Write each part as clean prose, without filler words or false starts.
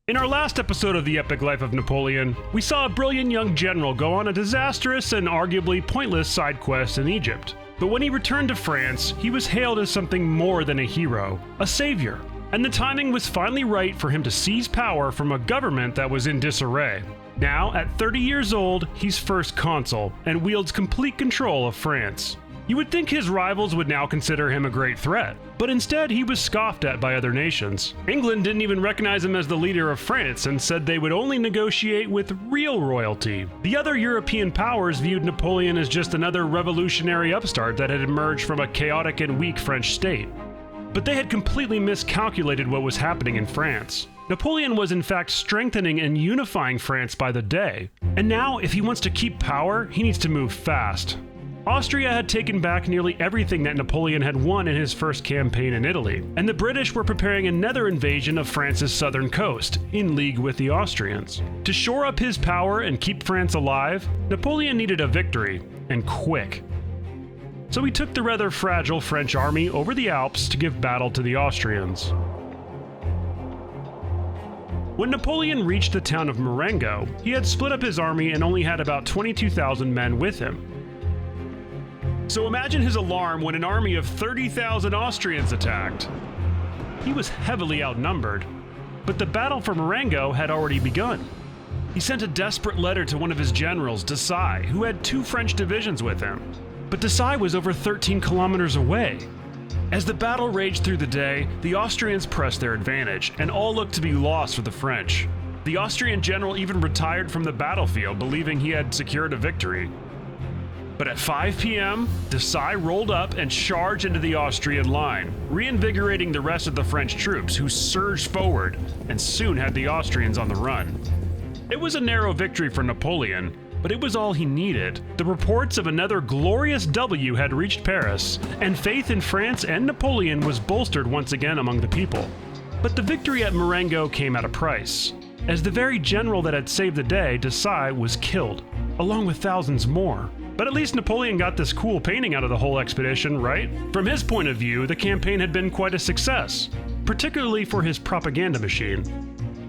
In our last episode of The Epic Life of Napoleon, we saw a brilliant young general go on a disastrous and arguably pointless side quest in Egypt. But when he returned to France, he was hailed as something more than a hero, a savior. And the timing was finally right for him to seize power from a government that was in disarray. Now, at 30 years old, he's first consul and wields complete control of France. You would think his rivals would now consider him a great threat, but instead he was scoffed at by other nations. England didn't even recognize him as the leader of France and said they would only negotiate with real royalty. The other European powers viewed Napoleon as just another revolutionary upstart that had emerged from a chaotic and weak French state. But they had completely miscalculated what was happening in France. Napoleon was in fact strengthening and unifying France by the day. And now, if he wants to keep power, he needs to move fast. Austria had taken back nearly everything that Napoleon had won in his first campaign in Italy, and the British were preparing another invasion of France's southern coast, in league with the Austrians. To shore up his power and keep France alive, Napoleon needed a victory, and quick. So he took the rather fragile French army over the Alps to give battle to the Austrians. When Napoleon reached the town of Marengo, he had split up his army and only had about 22,000 men with him. So imagine his alarm when an army of 30,000 Austrians attacked. He was heavily outnumbered, but the battle for Marengo had already begun. He sent a desperate letter to one of his generals, Desai, who had 2 French divisions with him. But Desai was over 13 kilometers away. As the battle raged through the day, the Austrians pressed their advantage, and all looked to be lost for the French. The Austrian general even retired from the battlefield, believing he had secured a victory. But at 5 p.m., Desai rolled up and charged into the Austrian line, reinvigorating the rest of the French troops, who surged forward and soon had the Austrians on the run. It was a narrow victory for Napoleon, but it was all he needed. The reports of another glorious W had reached Paris, and faith in France and Napoleon was bolstered once again among the people. But the victory at Marengo came at a price, as the very general that had saved the day, Desai, was killed, along with thousands more. But at least Napoleon got this cool painting out of the whole expedition, right? From his point of view, the campaign had been quite a success, particularly for his propaganda machine.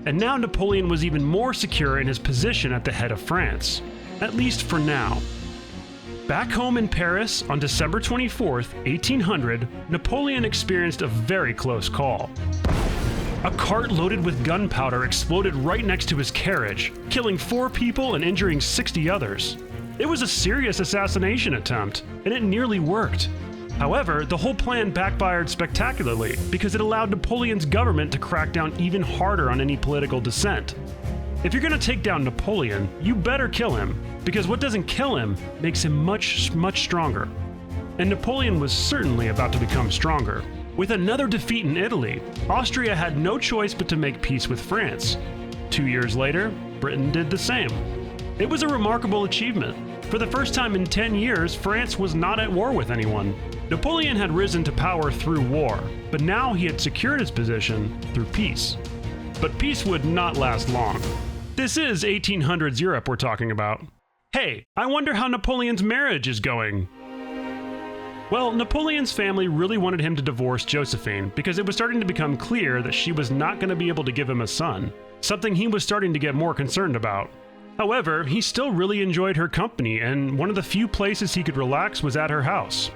And now Napoleon was even more secure in his position at the head of France, at least for now. Back home in Paris, on December 24th, 1800, Napoleon experienced a very close call. A cart loaded with gunpowder exploded right next to his carriage, killing 4 people and injuring 60 others. It was a serious assassination attempt, and it nearly worked. However, the whole plan backfired spectacularly because it allowed Napoleon's government to crack down even harder on any political dissent. If you're going to take down Napoleon, you better kill him, because what doesn't kill him makes him much, much stronger. And Napoleon was certainly about to become stronger. With another defeat in Italy, Austria had no choice but to make peace with France. 2 years later, Britain did the same. It was a remarkable achievement. For the first time in 10 years, France was not at war with anyone. Napoleon had risen to power through war, but now he had secured his position through peace. But peace would not last long. This is 1800s Europe we're talking about. Hey, I wonder how Napoleon's marriage is going. Well, Napoleon's family really wanted him to divorce Josephine because it was starting to become clear that she was not going to be able to give him a son, something he was starting to get more concerned about. However, he still really enjoyed her company, and one of the few places he could relax was at her house.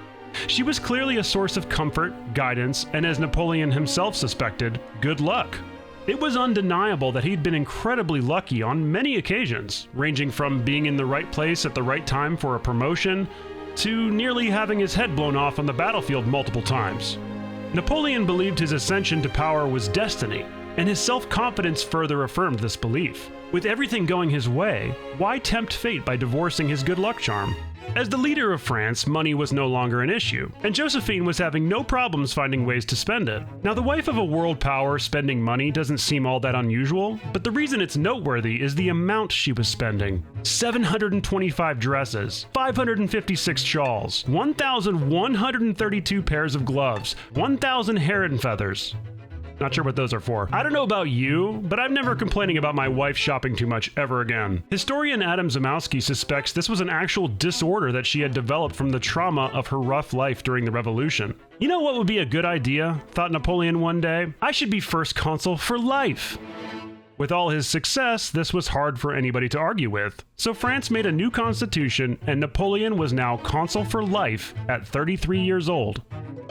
She was clearly a source of comfort, guidance, and as Napoleon himself suspected, good luck. It was undeniable that he'd been incredibly lucky on many occasions, ranging from being in the right place at the right time for a promotion, to nearly having his head blown off on the battlefield multiple times. Napoleon believed his ascension to power was destiny, and his self-confidence further affirmed this belief. With everything going his way, why tempt fate by divorcing his good luck charm? As the leader of France, money was no longer an issue, and Josephine was having no problems finding ways to spend it. Now, the wife of a world power spending money doesn't seem all that unusual, but the reason it's noteworthy is the amount she was spending. 725 dresses, 556 shawls, 1,132 pairs of gloves, 1,000 heron feathers. Not sure what those are for. I don't know about you, but I'm never complaining about my wife shopping too much ever again. Historian Adam Zamoyski suspects this was an actual disorder that she had developed from the trauma of her rough life during the Revolution. You know what would be a good idea? Thought Napoleon one day. I should be first consul for life. With all his success, this was hard for anybody to argue with, so France made a new constitution and Napoleon was now consul for life at 33 years old.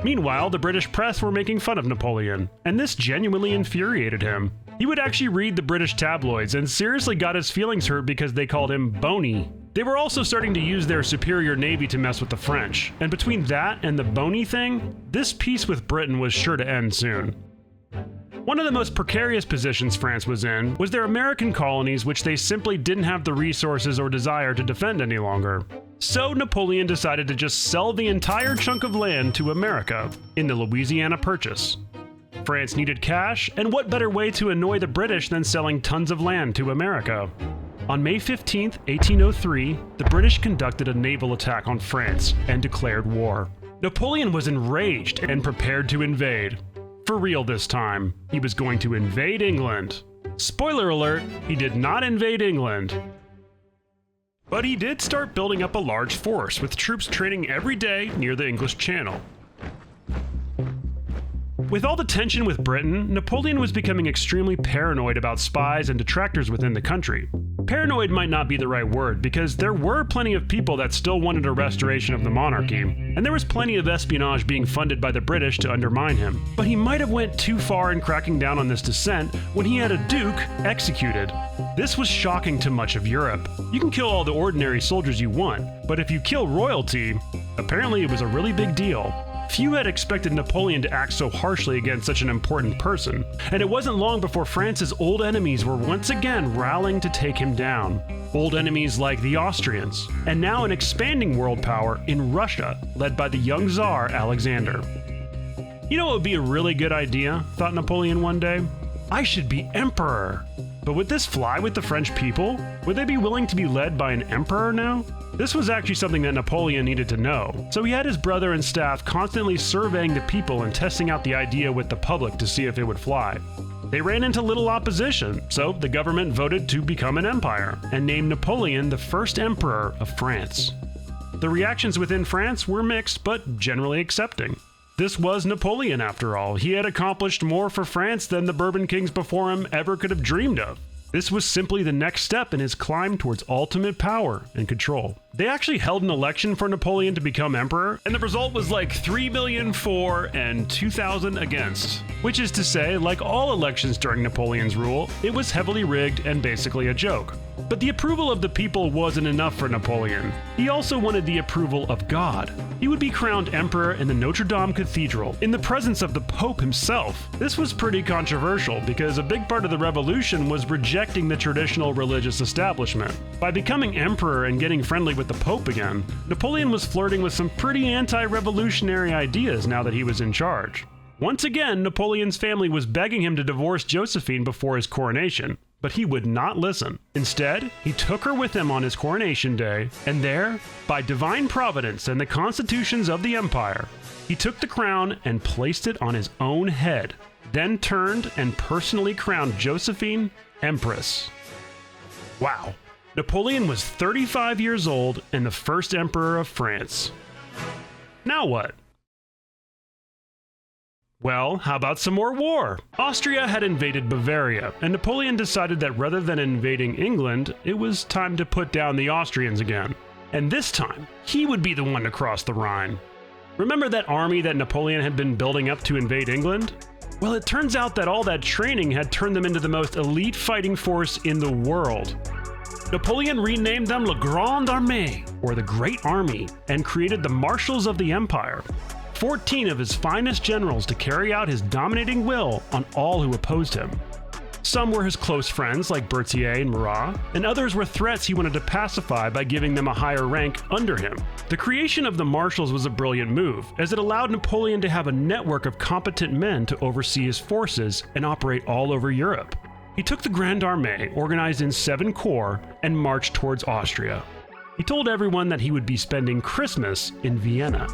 Meanwhile, the British press were making fun of Napoleon, and this genuinely infuriated him. He would actually read the British tabloids and seriously got his feelings hurt because they called him bony. They were also starting to use their superior navy to mess with the French, and between that and the bony thing, this peace with Britain was sure to end soon. One of the most precarious positions France was in was their American colonies, which they simply didn't have the resources or desire to defend any longer. So Napoleon decided to just sell the entire chunk of land to America in the Louisiana Purchase. France needed cash, and what better way to annoy the British than selling tons of land to America? On May 15, 1803, the British conducted a naval attack on France and declared war. Napoleon was enraged and prepared to invade. For real this time, he was going to invade England. Spoiler alert, he did not invade England. But he did start building up a large force, with troops training every day near the English Channel. With all the tension with Britain, Napoleon was becoming extremely paranoid about spies and detractors within the country. Paranoid might not be the right word, because there were plenty of people that still wanted a restoration of the monarchy, and there was plenty of espionage being funded by the British to undermine him. But he might have went too far in cracking down on this dissent when he had a duke executed. This was shocking to much of Europe. You can kill all the ordinary soldiers you want, but if you kill royalty, apparently it was a really big deal. Few had expected Napoleon to act so harshly against such an important person, and it wasn't long before France's old enemies were once again rallying to take him down. Old enemies like the Austrians, and now an expanding world power in Russia, led by the young Tsar Alexander. You know what would be a really good idea, thought Napoleon one day? I should be emperor. But would this fly with the French people? Would they be willing to be led by an emperor now? This was actually something that Napoleon needed to know, so he had his brother and staff constantly surveying the people and testing out the idea with the public to see if it would fly. They ran into little opposition, so the government voted to become an empire, and named Napoleon the first emperor of France. The reactions within France were mixed, but generally accepting. This was Napoleon after all. He had accomplished more for France than the Bourbon kings before him ever could have dreamed of. This was simply the next step in his climb towards ultimate power and control. They actually held an election for Napoleon to become emperor, and the result was like 3 million for and 2,000 against. Which is to say, like all elections during Napoleon's rule, it was heavily rigged and basically a joke. But the approval of the people wasn't enough for Napoleon. He also wanted the approval of God. He would be crowned emperor in the Notre Dame Cathedral, in the presence of the Pope himself. This was pretty controversial because a big part of the revolution was rejecting the traditional religious establishment. By becoming emperor and getting friendly with the Pope again, Napoleon was flirting with some pretty anti-revolutionary ideas now that he was in charge. Once again, Napoleon's family was begging him to divorce Josephine before his coronation, but he would not listen. Instead, he took her with him on his coronation day, and there, by divine providence and the constitutions of the empire, he took the crown and placed it on his own head, then turned and personally crowned Josephine empress. Wow. Napoleon was 35 years old and the first emperor of France. Now what? Well, how about some more war? Austria had invaded Bavaria, and Napoleon decided that rather than invading England, it was time to put down the Austrians again. And this time, he would be the one to cross the Rhine. Remember that army that Napoleon had been building up to invade England? Well, it turns out that all that training had turned them into the most elite fighting force in the world. Napoleon renamed them La Grande Armée, or the Great Army, and created the Marshals of the Empire. 14 of his finest generals to carry out his dominating will on all who opposed him. Some were his close friends like Berthier and Murat, and others were threats he wanted to pacify by giving them a higher rank under him. The creation of the marshals was a brilliant move, as it allowed Napoleon to have a network of competent men to oversee his forces and operate all over Europe. He took the Grande Armée, organized in 7 corps, and marched towards Austria. He told everyone that he would be spending Christmas in Vienna.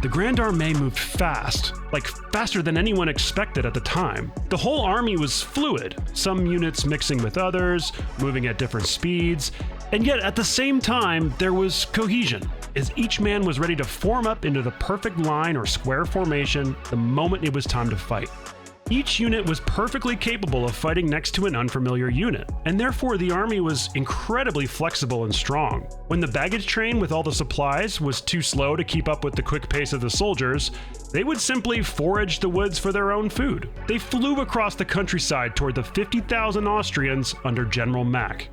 The Grande Armée moved fast, like faster than anyone expected at the time. The whole army was fluid, some units mixing with others, moving at different speeds, and yet at the same time there was cohesion, as each man was ready to form up into the perfect line or square formation the moment it was time to fight. Each unit was perfectly capable of fighting next to an unfamiliar unit, and therefore the army was incredibly flexible and strong. When the baggage train with all the supplies was too slow to keep up with the quick pace of the soldiers, they would simply forage the woods for their own food. They flew across the countryside toward the 50,000 Austrians under General Mack.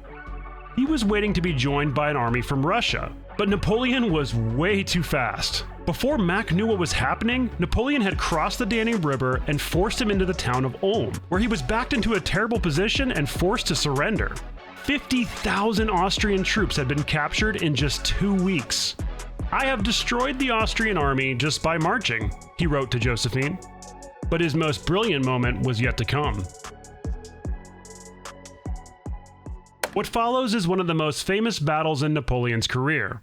He was waiting to be joined by an army from Russia, but Napoleon was way too fast. Before Mack knew what was happening, Napoleon had crossed the Danube River and forced him into the town of Ulm, where he was backed into a terrible position and forced to surrender. 50,000 Austrian troops had been captured in just 2 weeks. "I have destroyed the Austrian army just by marching," he wrote to Josephine. But his most brilliant moment was yet to come. What follows is one of the most famous battles in Napoleon's career,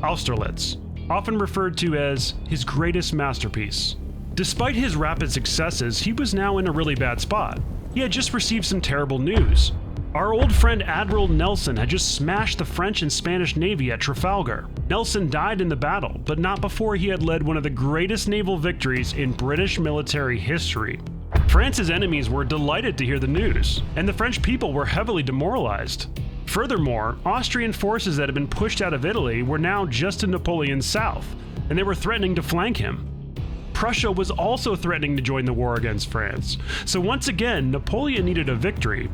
Austerlitz, often referred to as his greatest masterpiece. Despite his rapid successes, he was now in a really bad spot. He had just received some terrible news. Our old friend Admiral Nelson had just smashed the French and Spanish Navy at Trafalgar. Nelson died in the battle, but not before he had led one of the greatest naval victories in British military history. France's enemies were delighted to hear the news, and the French people were heavily demoralized. Furthermore, Austrian forces that had been pushed out of Italy were now just to Napoleon's south, and they were threatening to flank him. Prussia was also threatening to join the war against France, so once again, Napoleon needed a victory,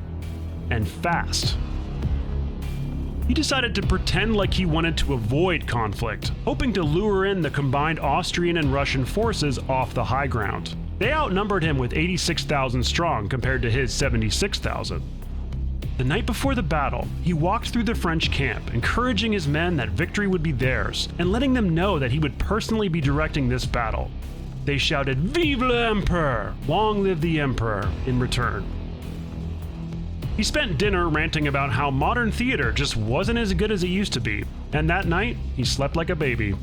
and fast. He decided to pretend like he wanted to avoid conflict, hoping to lure in the combined Austrian and Russian forces off the high ground. They outnumbered him with 86,000 strong compared to his 76,000. The night before the battle, he walked through the French camp, encouraging his men that victory would be theirs, and letting them know that he would personally be directing this battle. They shouted, "Vive l'Empereur! Long live the Emperor!" in return. He spent dinner ranting about how modern theater just wasn't as good as it used to be, and that night, he slept like a baby.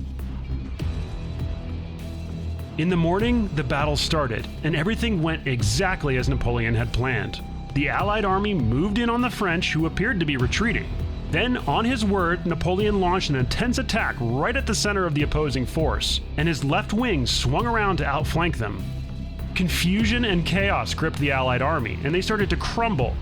In the morning, the battle started, and everything went exactly as Napoleon had planned. The Allied army moved in on the French, who appeared to be retreating. Then, on his word, Napoleon launched an intense attack right at the center of the opposing force, and his left wing swung around to outflank them. Confusion and chaos gripped the Allied army, and they started to crumble.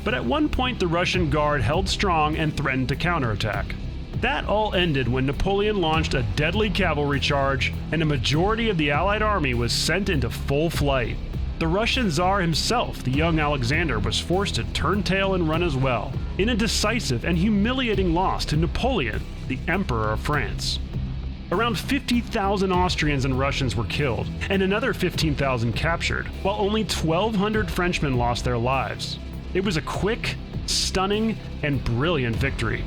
But at one point, the Russian guard held strong and threatened to counterattack. That all ended when Napoleon launched a deadly cavalry charge, and a majority of the Allied army was sent into full flight. The Russian Tsar himself, the young Alexander, was forced to turn tail and run as well, in a decisive and humiliating loss to Napoleon, the Emperor of France. Around 50,000 Austrians and Russians were killed, and another 15,000 captured, while only 1,200 Frenchmen lost their lives. It was a quick, stunning, and brilliant victory.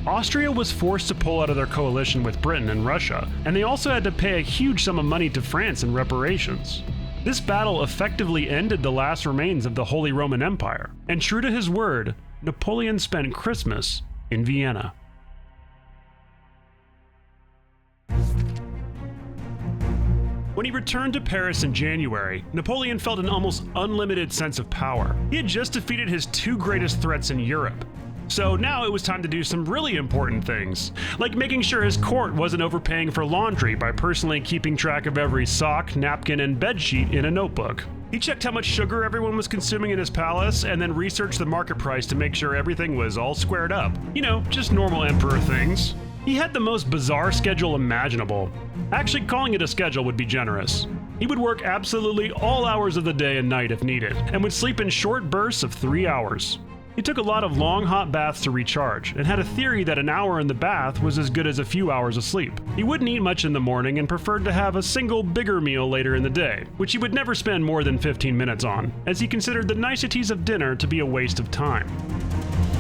Austria was forced to pull out of their coalition with Britain and Russia, and they also had to pay a huge sum of money to France in reparations. This battle effectively ended the last remains of the Holy Roman Empire, and true to his word, Napoleon spent Christmas in Vienna. When he returned to Paris in January, Napoleon felt an almost unlimited sense of power. He had just defeated his two greatest threats in Europe. So now it was time to do some really important things, like making sure his court wasn't overpaying for laundry by personally keeping track of every sock, napkin, and bedsheet in a notebook. He checked how much sugar everyone was consuming in his palace, and then researched the market price to make sure everything was all squared up. You know, just normal emperor things. He had the most bizarre schedule imaginable. Actually, calling it a schedule would be generous. He would work absolutely all hours of the day and night if needed, and would sleep in short bursts of 3 hours. He took a lot of long hot baths to recharge, and had a theory that an hour in the bath was as good as a few hours of sleep. He wouldn't eat much in the morning and preferred to have a single bigger meal later in the day, which he would never spend more than 15 minutes on, as he considered the niceties of dinner to be a waste of time.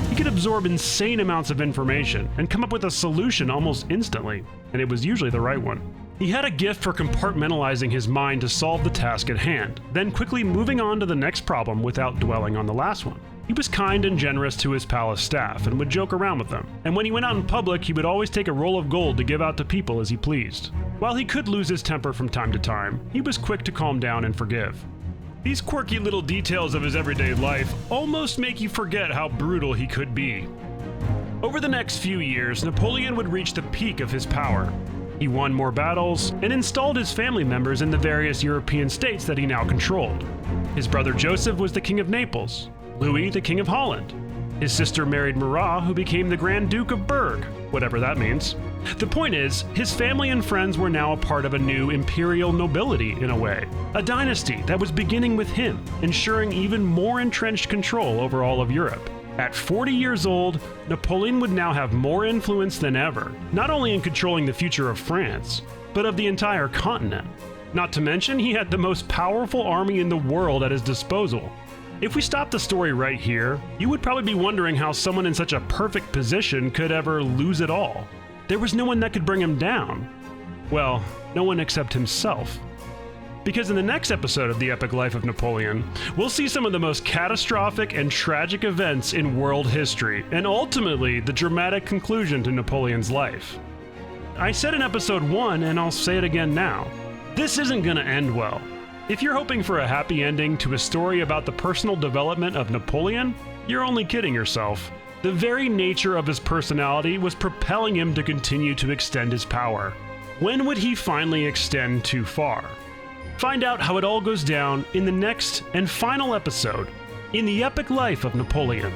He could absorb insane amounts of information and come up with a solution almost instantly, and it was usually the right one. He had a gift for compartmentalizing his mind to solve the task at hand, then quickly moving on to the next problem without dwelling on the last one. He was kind and generous to his palace staff and would joke around with them, and when he went out in public, he would always take a roll of gold to give out to people as he pleased. While he could lose his temper from time to time, he was quick to calm down and forgive. These quirky little details of his everyday life almost make you forget how brutal he could be. Over the next few years, Napoleon would reach the peak of his power. He won more battles and installed his family members in the various European states that he now controlled. His brother Joseph was the King of Naples, Louis the King of Holland. His sister married Murat, who became the Grand Duke of Berg, whatever that means. The point is, his family and friends were now a part of a new imperial nobility in a way, a dynasty that was beginning with him, ensuring even more entrenched control over all of Europe. At 40 years old, Napoleon would now have more influence than ever, not only in controlling the future of France, but of the entire continent. Not to mention, he had the most powerful army in the world at his disposal. If we stop the story right here, you would probably be wondering how someone in such a perfect position could ever lose it all. There was no one that could bring him down. Well, no one except himself. Because in the next episode of The Epic Life of Napoleon, we'll see some of the most catastrophic and tragic events in world history, and ultimately the dramatic conclusion to Napoleon's life. I said in episode 1, and I'll say it again now, this isn't gonna end well. If you're hoping for a happy ending to a story about the personal development of Napoleon, you're only kidding yourself. The very nature of his personality was propelling him to continue to extend his power. When would he finally extend too far? Find out how it all goes down in the next and final episode in The Epic Life of Napoleon.